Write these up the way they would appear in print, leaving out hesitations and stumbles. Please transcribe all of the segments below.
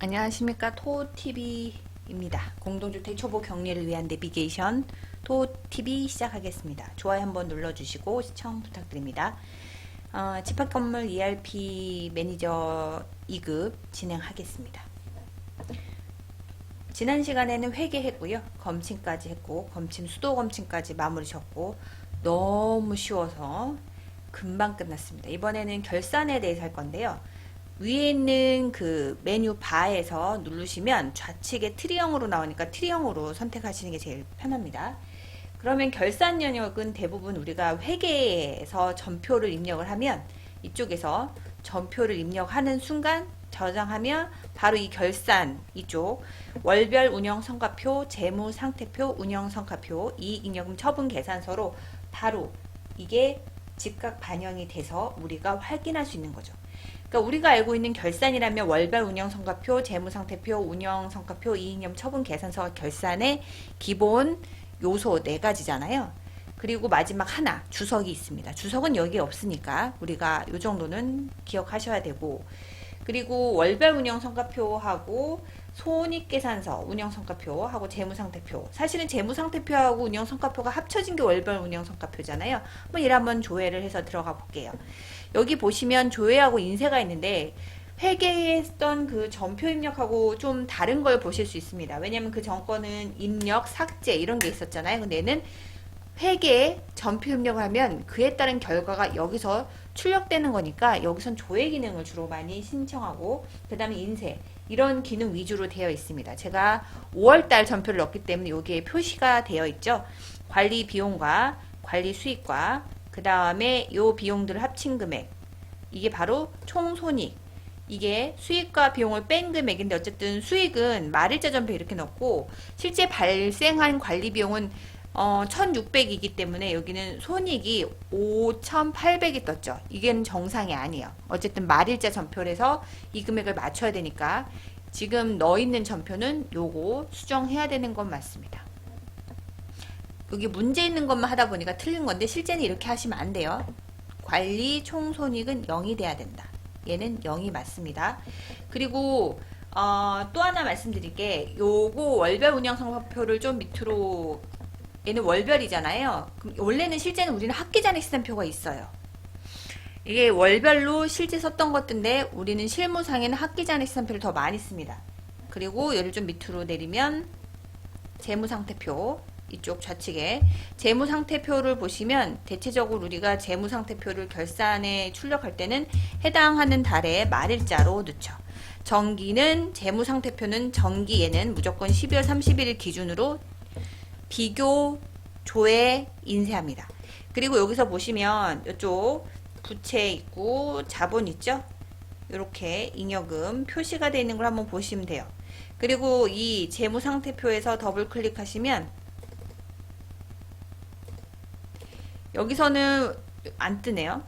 안녕하십니까. 토TV입니다. 공동주택 초보 격리를 위한 내비게이션 토TV 시작하겠습니다. 좋아요 한번 눌러주시고 시청 부탁드립니다. 집합건물 ERP 매니저 2급 진행하겠습니다. 지난 시간에는 회계했고요. 검침까지 했고 검침 수도 검침까지 마무리 졌고 너무 쉬워서 금방 끝났습니다. 이번에는 결산에 대해서 할 건데요. 위에 있는 그 메뉴 바에서 누르시면 좌측에 트리형으로 나오니까 트리형으로 선택하시는 게 제일 편합니다. 그러면 결산 영역은 대부분 우리가 회계에서 전표를 입력을 하면 이쪽에서 전표를 입력하는 순간 저장하면 바로 이 결산 이쪽 월별 운영 성과표, 재무 상태표, 운영 성과표, 이익잉여금 처분 계산서로 바로 이게 즉각 반영이 돼서 우리가 확인할 수 있는 거죠. 그러니까 우리가 알고 있는 결산이라면 월별 운영성과표, 재무상태표, 운영성과표, 이익잉여금 처분 계산서가 결산의 기본 요소 4가지잖아요. 그리고 마지막 하나 주석이 있습니다. 주석은 여기에 없으니까 우리가 요 정도는 기억하셔야 되고, 그리고 월별 운영성과표하고 손익계산서 운영성과표하고 재무상태표, 사실은 재무상태표하고 운영성과표가 합쳐진 게 월별 운영성과표잖아요. 얘를 한번 조회를 해서 들어가 볼게요. 여기 보시면 조회하고 인쇄가 있는데 회계했던 그 전표 입력하고 좀 다른 걸 보실 수 있습니다. 왜냐면 그 전거는 입력, 삭제 이런 게 있었잖아요. 근데 얘는 회계에 전표 입력을 하면 그에 따른 결과가 여기서 출력되는 거니까 여기선 조회 기능을 주로 많이 신청하고, 그 다음에 인쇄 이런 기능 위주로 되어 있습니다. 제가 5월달 전표를 넣었기 때문에 여기에 표시가 되어 있죠. 관리 비용과 관리 수익과 그 다음에 요 비용들을 합친 금액, 이게 바로 총손익, 이게 수익과 비용을 뺀 금액인데 어쨌든 수익은 말일자 전표 이렇게 넣고 실제 발생한 관리 비용은 1600이기 때문에 여기는 손익이 5800이 떴죠. 이게는 정상이 아니에요. 어쨌든 말일자 전표에서 이 금액을 맞춰야 되니까 지금 넣어 있는 전표는 요거 수정해야 되는 건 맞습니다. 여기 문제 있는 것만 하다 보니까 틀린 건데 실제는 이렇게 하시면 안 돼요. 관리 총손익은 0이 돼야 된다. 얘는 0이 맞습니다. 그리고 또 하나 말씀드릴 게, 요거 월별 운영성과표를 좀 밑으로, 얘는 월별이잖아요. 그럼 원래는 실제는 우리는 학기잔액 시산표가 있어요. 이게 월별로 실제 썼던 것들인데 우리는 실무상에는 학기잔액 시산표를 더 많이 씁니다. 그리고 얘를 좀 밑으로 내리면 재무상태표, 이쪽 좌측에 재무상태표를 보시면 대체적으로 우리가 재무상태표를 결산에 출력할 때는 해당하는 달의 말일자로 넣죠. 정기는 재무상태표는 정기에는 무조건 12월 31일 기준으로 비교 조회 인쇄합니다. 그리고 여기서 보시면 이쪽 부채 있고 자본 있죠? 이렇게 잉여금 표시가 되어 있는 걸 한번 보시면 돼요. 그리고 이 재무상태표에서 더블 클릭하시면 여기서는 안 뜨네요.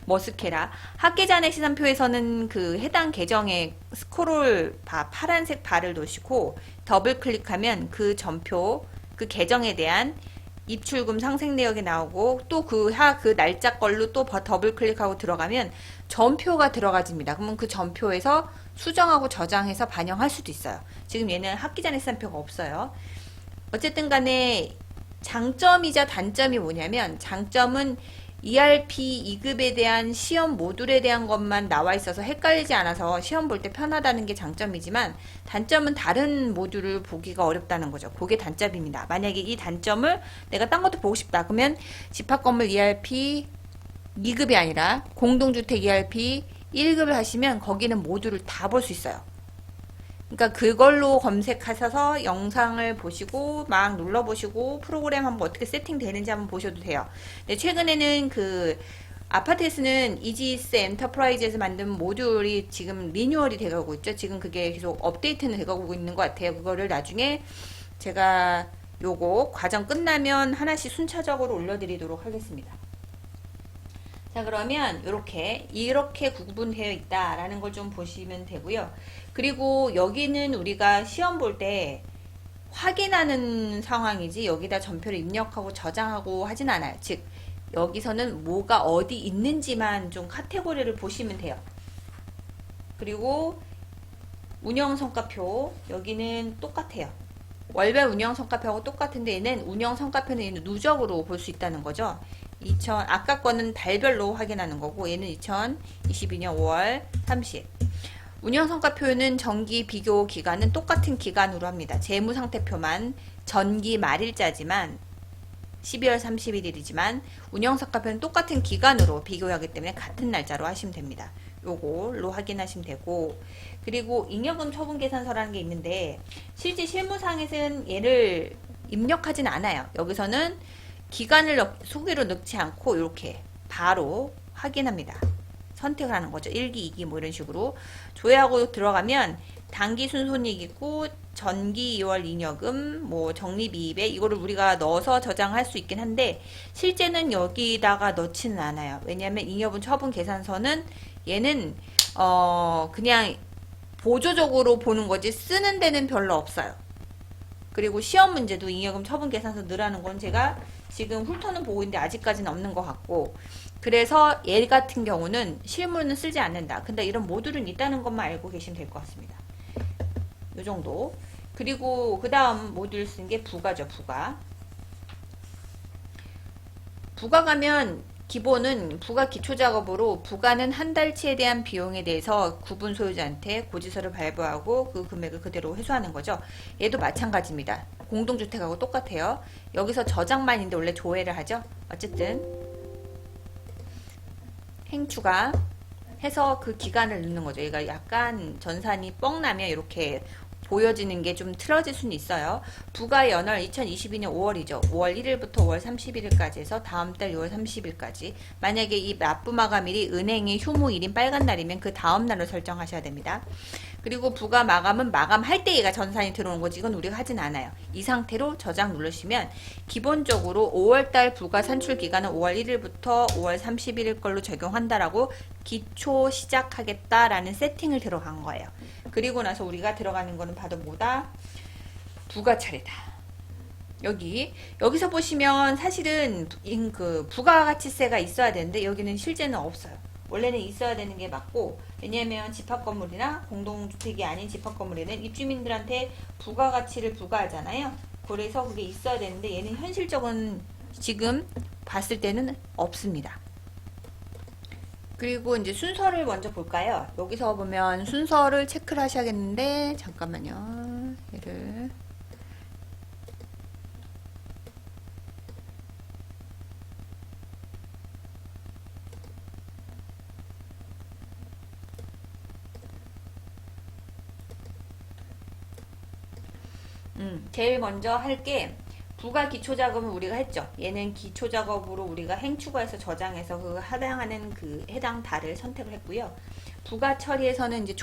머스케라 학계잔액 시산표에서는 그 해당 계정에 스크롤 바 파란색 바를 놓으시고 더블 클릭하면 그 전표 그 계정에 대한 입출금 상생 내역이 나오고, 또 그 날짜 걸로 또 더블 클릭하고 들어가면 전표가 들어가집니다. 그러면 그 전표에서 수정하고 저장해서 반영할 수도 있어요. 지금 얘는 학기잔액 시산표가 없어요. 어쨌든 간에 장점이자 단점이 뭐냐면, 장점은 ERP 2급에 대한 시험 모듈에 대한 것만 나와 있어서 헷갈리지 않아서 시험 볼 때 편하다는 게 장점이지만, 단점은 다른 모듈을 보기가 어렵다는 거죠. 그게 단점입니다. 만약에 이 단점을 내가 딴 것도 보고 싶다 그러면 집합건물 ERP 2급이 아니라 공동주택 ERP 1급을 하시면 거기는 모듈을 다 볼 수 있어요. 그러니까 그걸로 검색하셔서 영상을 보시고 막 눌러보시고 프로그램 한번 어떻게 세팅되는지 한번 보셔도 돼요. 근데 최근에는 그 아파트에서는 이지스 엔터프라이즈에서 만든 모듈이 지금 리뉴얼이 돼가고 있죠. 지금 그게 계속 업데이트는 돼가고 있는 것 같아요. 그거를 나중에 제가 요거 과정 끝나면 하나씩 순차적으로 올려드리도록 하겠습니다. 자, 그러면 이렇게 구분되어 있다라는 걸 좀 보시면 되고요. 그리고 여기는 우리가 시험 볼 때 확인하는 상황이지 여기다 전표를 입력하고 저장하고 하진 않아요. 즉 여기서는 뭐가 어디 있는지만 좀 카테고리를 보시면 돼요. 그리고 운영성과표 여기는 똑같아요. 월별 운영성과표하고 똑같은데 얘는 운영성과표는 얘는 누적으로 볼 수 있다는 거죠. 아까 거는 달별로 확인하는 거고 얘는 2022년 5월 30. 운영성과표는 정기 비교 기간은 똑같은 기간으로 합니다. 재무상태표만 전기 말일자지만 12월 31일이지만 운영성과표는 똑같은 기간으로 비교하기 때문에 같은 날짜로 하시면 됩니다. 요걸로 확인하시면 되고, 그리고 잉여금 처분계산서라는 게 있는데 실제 실무상에서는 얘를 입력하진 않아요. 여기서는 기간을 수기로 넣지 않고 이렇게 바로 확인합니다. 선택을 하는 거죠. 1기, 2기 뭐 이런 식으로 조회하고 들어가면 단기 순손익이고 전기 2월 잉여금 뭐 적립이입에 이거를 우리가 넣어서 저장할 수 있긴 한데 실제는 여기다가 넣지는 않아요. 왜냐하면 잉여분 처분 계산서는 얘는 그냥 보조적으로 보는 거지 쓰는 데는 별로 없어요. 그리고 시험 문제도 잉여금 처분 계산서 넣으라는 건 제가 지금 훑어는 보고 있는데 아직까지는 없는 것 같고, 그래서 얘 같은 경우는 실무는 쓰지 않는다. 근데 이런 모듈은 있다는 것만 알고 계시면 될 것 같습니다. 요 정도. 그리고 그 다음 모듈 쓴 게 부가죠. 부가 가면 기본은 부가 기초작업으로 부가는 한 달치에 대한 비용에 대해서 구분 소유자한테 고지서를 발부하고 그 금액을 그대로 회수하는 거죠. 얘도 마찬가지입니다. 공동주택하고 똑같아요. 여기서 저장만인데 원래 조회를 하죠. 어쨌든 행추가 해서 그 기간을 넣는 거죠. 얘가 약간 전산이 뻥 나면 이렇게 보여지는 게 좀 틀어질 수는 있어요. 부가 연월 2022년 5월이죠. 5월 1일부터 5월 31일까지 해서 다음 달 6월 30일까지. 만약에 이 납부 마감일이 은행의 휴무일인 빨간 날이면 그 다음 날로 설정하셔야 됩니다. 그리고 부가 마감은 마감할 때 얘가 전산이 들어오는 거지 이건 우리가 하진 않아요. 이 상태로 저장 누르시면 기본적으로 5월달 부가 산출 기간은 5월 1일부터 5월 31일 걸로 적용한다라고 기초 시작하겠다라는 세팅을 들어간 거예요. 그리고 나서 우리가 들어가는 거는 바로 뭐다? 부가 차례다. 여기서 보시면 사실은 그 부가가치세가 있어야 되는데 여기는 실제는 없어요. 원래는 있어야 되는 게 맞고, 왜냐하면 집합건물이나 공동주택이 아닌 집합건물에는 입주민들한테 부가가치를 부과하잖아요. 그래서 그게 있어야 되는데 얘는 현실적인 지금 봤을 때는 없습니다. 그리고 이제 순서를 먼저 볼까요? 여기서 보면 순서를 체크를 하셔야겠는데 잠깐만요. 얘를 제일 먼저 할 게 부가 기초작업은 우리가 했죠. 얘는 기초작업으로 우리가 행추가해서 저장해서 그 해당하는 그 해당 달을 선택을 했고요. 부가 처리에서는 이제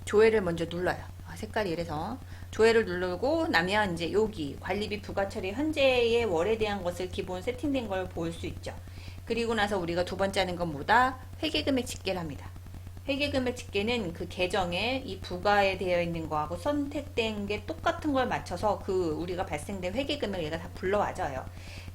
조회를 먼저 눌러요. 색깔이 이래서 조회를 누르고 나면 이제 여기 관리비 부가 처리 현재의 월에 대한 것을 기본 세팅된 걸 볼 수 있죠. 그리고 나서 우리가 두 번째 하는 건 뭐다? 회계금액 집계를 합니다. 회계금액 집계는 그 계정에 이 부가에 되어 있는 거하고 선택된 게 똑같은 걸 맞춰서 그 우리가 발생된 회계금액을 얘가 다 불러와줘요.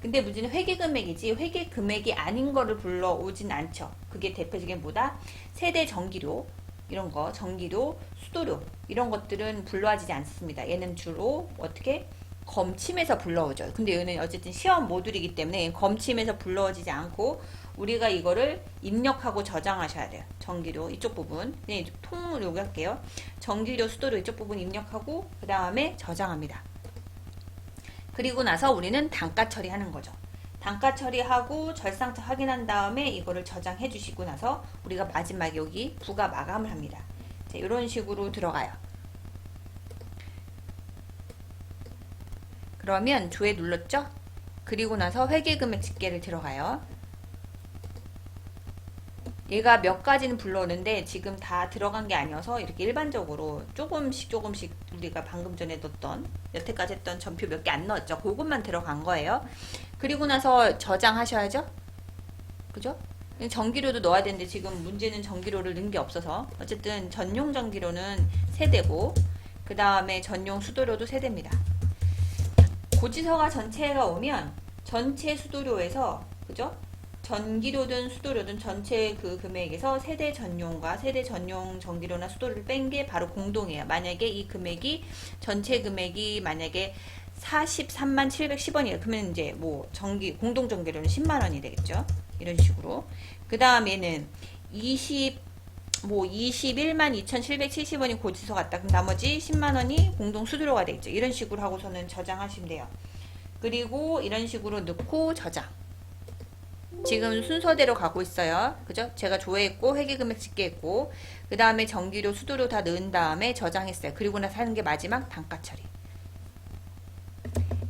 근데 문제는 회계금액이지 회계금액이 아닌 거를 불러오진 않죠. 그게 대표적인 뭐다? 세대 전기료 이런 거, 전기료, 수도료 이런 것들은 불러와지지 않습니다. 얘는 주로 어떻게? 검침에서 불러오죠. 근데 얘는 어쨌든 시험 모듈이기 때문에 검침에서 불러오지지 않고 우리가 이거를 입력하고 저장하셔야 돼요. 전기료 이쪽 부분 그냥 통을 요기 할게요. 전기료, 수도료 이쪽 부분 입력하고 그 다음에 저장합니다. 그리고 나서 우리는 단가 처리하는 거죠. 단가 처리하고 절상차 확인한 다음에 이거를 저장해 주시고 나서 우리가 마지막에 여기 부가 마감을 합니다. 자, 이런 식으로 들어가요. 그러면 조회 눌렀죠? 그리고 나서 회계금액 집계를 들어가요. 얘가 몇 가지는 불러오는데 지금 다 들어간 게 아니어서 이렇게 일반적으로 조금씩 우리가 방금 전에 넣었던 여태까지 했던 전표 몇 개 안 넣었죠. 그것만 들어간 거예요. 그리고 나서 저장하셔야죠. 그죠? 전기료도 넣어야 되는데 지금 문제는 전기료를 넣은 게 없어서 어쨌든 전용 전기료는 세대고 그 다음에 전용 수도료도 세대입니다. 고지서가 전체가 오면 전체 수도료에서 그죠? 전기료든 수도료든 전체 그 금액에서 세대 전용과 세대 전용 전기료나 수도료를 뺀 게 바로 공동이에요. 만약에 이 금액이 전체 금액이 만약에 43만 710원이에요. 그러면 이제 뭐 전기 공동 전기료는 10만 원이 되겠죠. 이런 식으로. 그다음에는 21만 2,770원이 고지서 같다. 그럼 나머지 10만 원이 공동 수수료가 되겠죠. 이런 식으로 하고서는 저장하시면 돼요. 그리고 이런 식으로 넣고 저장. 지금 순서대로 가고 있어요. 그죠? 제가 조회했고 회계금액 집계했고 그 다음에 전기료, 수도료 다 넣은 다음에 저장했어요. 그리고 나서 하는 게 마지막 단가 처리.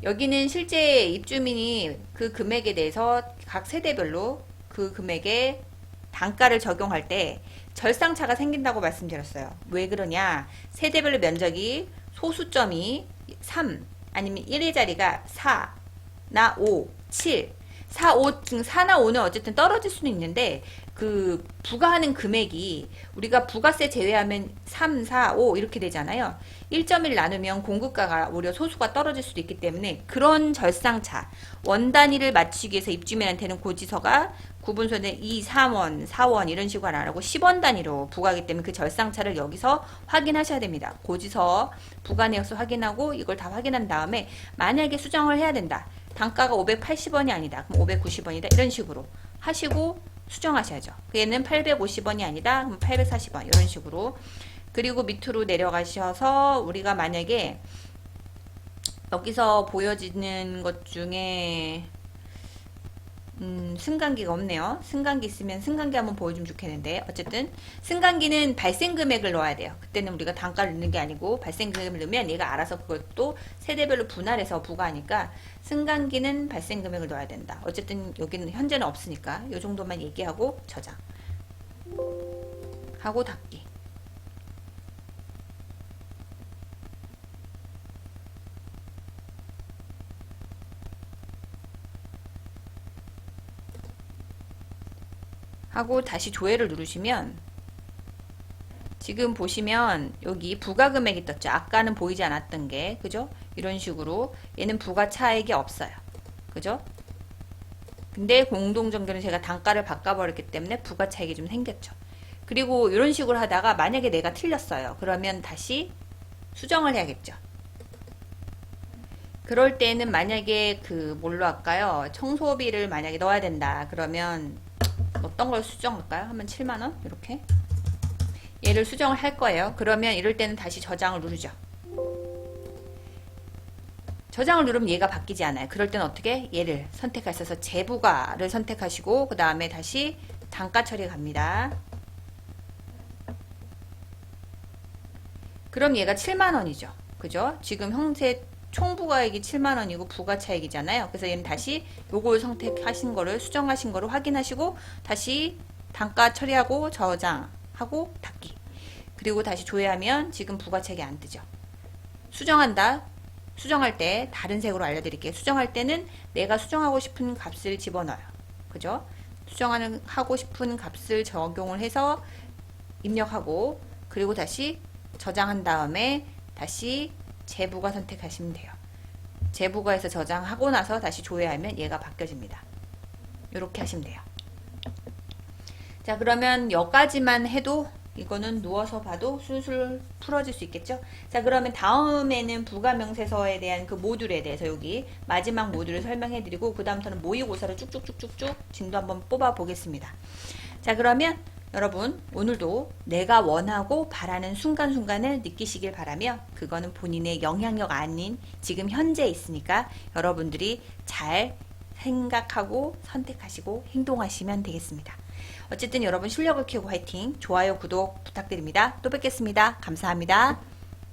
여기는 실제 입주민이 그 금액에 대해서 각 세대별로 그 금액에 단가를 적용할 때 절상차가 생긴다고 말씀드렸어요. 왜 그러냐? 세대별로 면적이 소수점이 3 아니면 1의 자리가 4나 5, 7 4, 5, 4나 5는 어쨌든 떨어질 수는 있는데 그 부과하는 금액이 우리가 부가세 제외하면 3, 4, 5 이렇게 되잖아요. 1.1 나누면 공급가가 오히려 소수가 떨어질 수도 있기 때문에 그런 절상차 원 단위를 맞추기 위해서 입주민한테는 고지서가 구분소는 2, 3원, 4원 이런 식으로 안 하고 10원 단위로 부과하기 때문에 그 절상차를 여기서 확인하셔야 됩니다. 고지서 부과 내역서 확인하고 이걸 다 확인한 다음에 만약에 수정을 해야 된다. 단가가 580원이 아니다. 그럼 590원이다. 이런 식으로 하시고 수정하셔야죠. 얘는 850원이 아니다. 그럼 840원. 이런 식으로. 그리고 밑으로 내려가셔서 우리가 만약에 여기서 보여지는 것 중에 승강기가 없네요. 승강기 있으면 승강기 한번 보여주면 좋겠는데 어쨌든 승강기는 발생 금액을 넣어야 돼요. 그때는 우리가 단가를 넣는 게 아니고 발생 금액을 넣으면 얘가 알아서 그것도 세대별로 분할해서 부과하니까 승강기는 발생 금액을 넣어야 된다. 어쨌든 여기는 현재는 없으니까 이 정도만 얘기하고 저장 하고 닫기. 하고 다시 조회를 누르시면 지금 보시면 여기 부가금액이 떴죠. 아까는 보이지 않았던 게 그죠? 이런 식으로 얘는 부가 차액이 없어요. 그죠? 근데 공동정교는 제가 단가를 바꿔버렸기 때문에 부가 차익이 좀 생겼죠. 그리고 이런 식으로 하다가 만약에 내가 틀렸어요. 그러면 다시 수정을 해야겠죠. 그럴 때는 만약에 그 뭘로 할까요? 청소비를 만약에 넣어야 된다. 그러면 어떤 걸 수정할까요? 하면 7만원? 이렇게 얘를 수정을 할 거예요. 그러면 이럴 때는 다시 저장을 누르죠. 저장을 누르면 얘가 바뀌지 않아요. 그럴 때는 어떻게? 얘를 선택하셔서 재부과를 선택하시고 그 다음에 다시 단가 처리 갑니다. 그럼 얘가 7만원이죠. 그죠? 지금 형세 총부가액이 7만원이고 부가차액이잖아요. 그래서 얘는 다시 요걸 선택하신 거를 수정하신 거를 확인하시고 다시 단가 처리하고 저장하고 닫기. 그리고 다시 조회하면 지금 부가차익이 안 뜨죠. 수정한다. 수정할 때 다른 색으로 알려드릴게요. 수정할 때는 내가 수정하고 싶은 값을 집어넣어요. 그죠? 하고 싶은 값을 적용을 해서 입력하고 그리고 다시 저장한 다음에 다시 재부가 선택하시면 돼요. 재부가에서 저장하고 나서 다시 조회하면 얘가 바뀌어집니다. 이렇게 하시면 돼요. 자, 그러면 여기까지만 해도 이거는 누워서 봐도 술술 풀어질 수 있겠죠? 자, 그러면 다음에는 부가명세서에 대한 그 모듈에 대해서 여기 마지막 모듈을 설명해 드리고 그 다음부터는 모의고사를 쭉쭉쭉쭉쭉 진도 한번 뽑아 보겠습니다. 자, 그러면 여러분 오늘도 내가 원하고 바라는 순간순간을 느끼시길 바라며 그거는 본인의 영향력 아닌 지금 현재 있으니까 여러분들이 잘 생각하고 선택하시고 행동하시면 되겠습니다. 어쨌든 여러분 실력을 키우고 화이팅! 좋아요, 구독 부탁드립니다. 또 뵙겠습니다. 감사합니다.